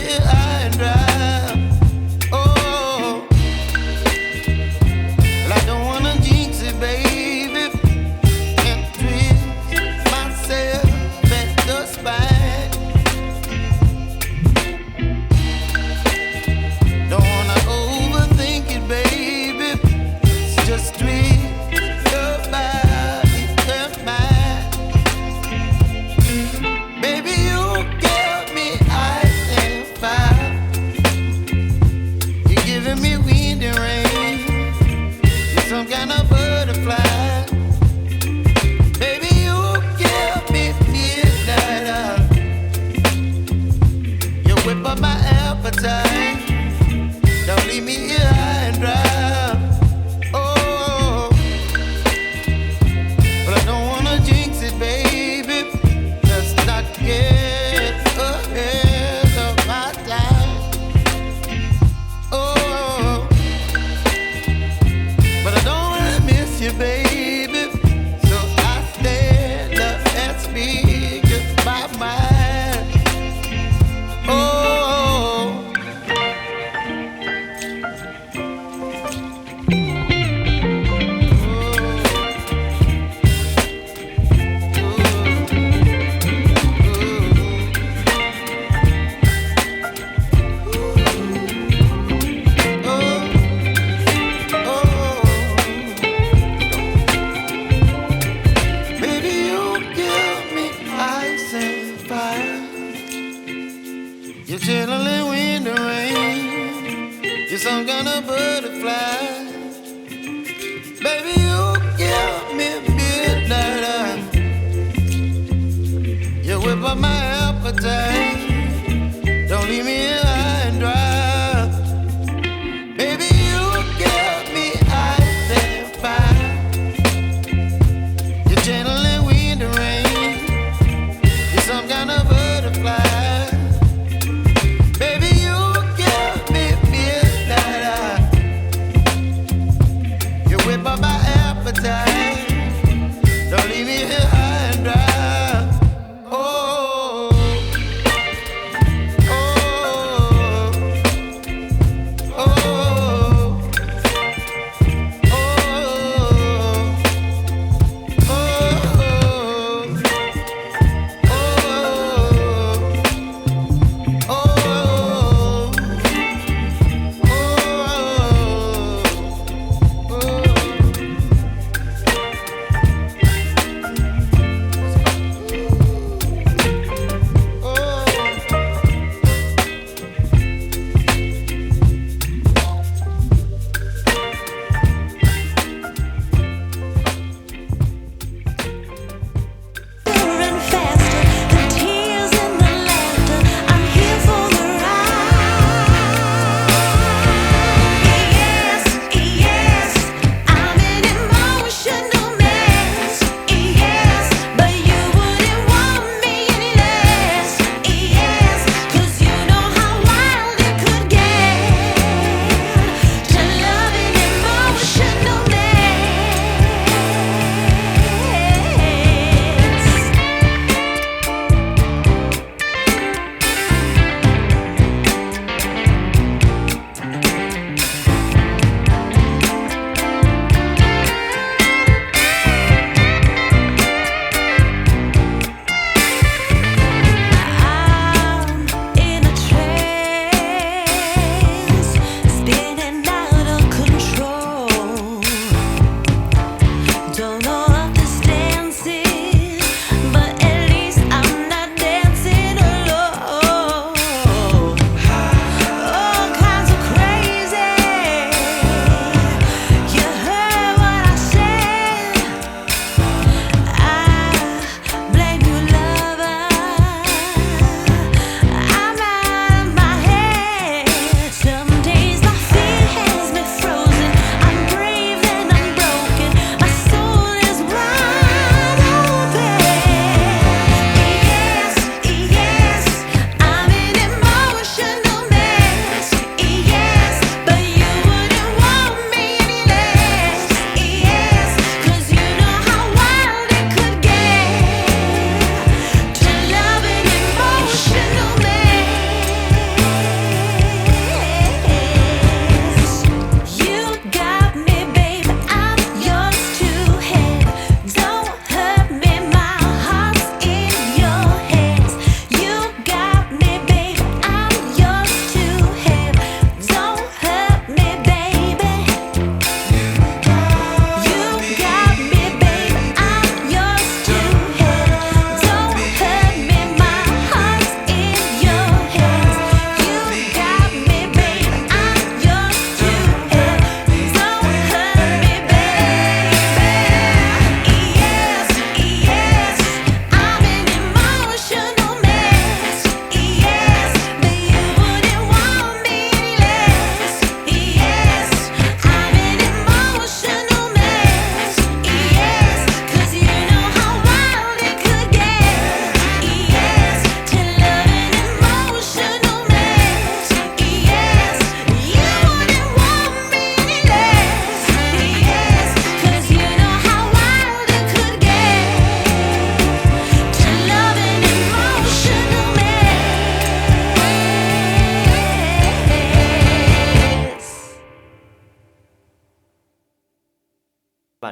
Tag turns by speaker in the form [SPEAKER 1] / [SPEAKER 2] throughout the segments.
[SPEAKER 1] here high and dry. Oh, well, I don't wanna jinx it, baby, and twist myself at the spine. Don't wanna overthink it, baby. It's just twist your body and mine. Baby, you give me ice and fire. You're giving me wind and rain. You're some kind of butterfly. Baby, you give me midnight. You whip up my appetite. Don't leave me here high and dry. Oh, but I don't wanna jinx it, baby. Let's not get ahead of my time. Oh, but I don't wanna miss you, baby. So I stand up and speak my mind. Oh. Baby, you give me ice and fire. You're chilling wind and rain. You're some kind of butterfly. Baby, you give me midnight. You whip up my appetite. Don't leave me here high and dry. Baby, you give me ice and fire. You're channeling wind and rain. You're some kind of butterfly. Baby, you give me midnight. You whip up my appetite. Don't leave me here high and dry. Oh.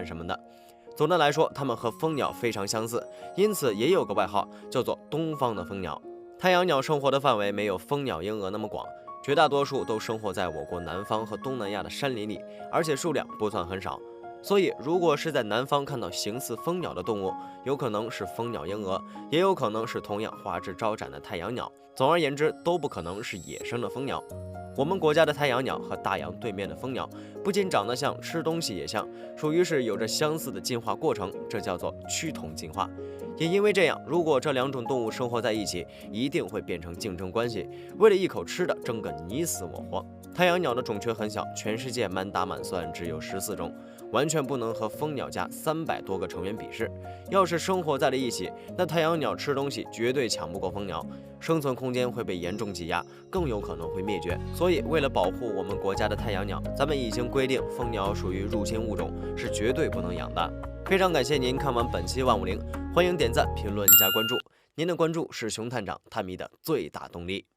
[SPEAKER 2] 蛋什么的。总的来说，它们和蜂鸟非常相似，因此也有个外号叫做东方的蜂鸟。太阳鸟生活的范围没有蜂鸟、鹰蛾那么广，绝大多数都生活在我国南方和东南亚的山林里，而且数量不算很少。所以，如果是在南方看到形似蜂鸟的动物，有可能是蜂鸟、鹰蛾，也有可能是同样花枝招展的太阳鸟。总而言之，都不可能是野生的蜂鸟。我们国家的太阳鸟和大洋对面的蜂鸟不仅长得像，吃东西也像，属于是有着相似的进化过程，这叫做趋同进化。也因为这样，如果这两种动物生活在一起，一定会变成竞争关系，为了一口吃的争个你死我活。太阳鸟的种群很小，全世界满打满算只有14种，完全不能和蜂鸟家300多个成员比试。要是生活在了一起，那太阳鸟吃东西绝对抢不过蜂鸟，生存空间会被严重挤压，更有可能会灭绝。所以，为了保护我们国家的太阳鸟，咱们已经规定蜂鸟属于入侵物种，是绝对不能养的。非常感谢您看完本期万物灵，欢迎点赞、评论、加关注。您的关注是熊探长探秘的最大动力。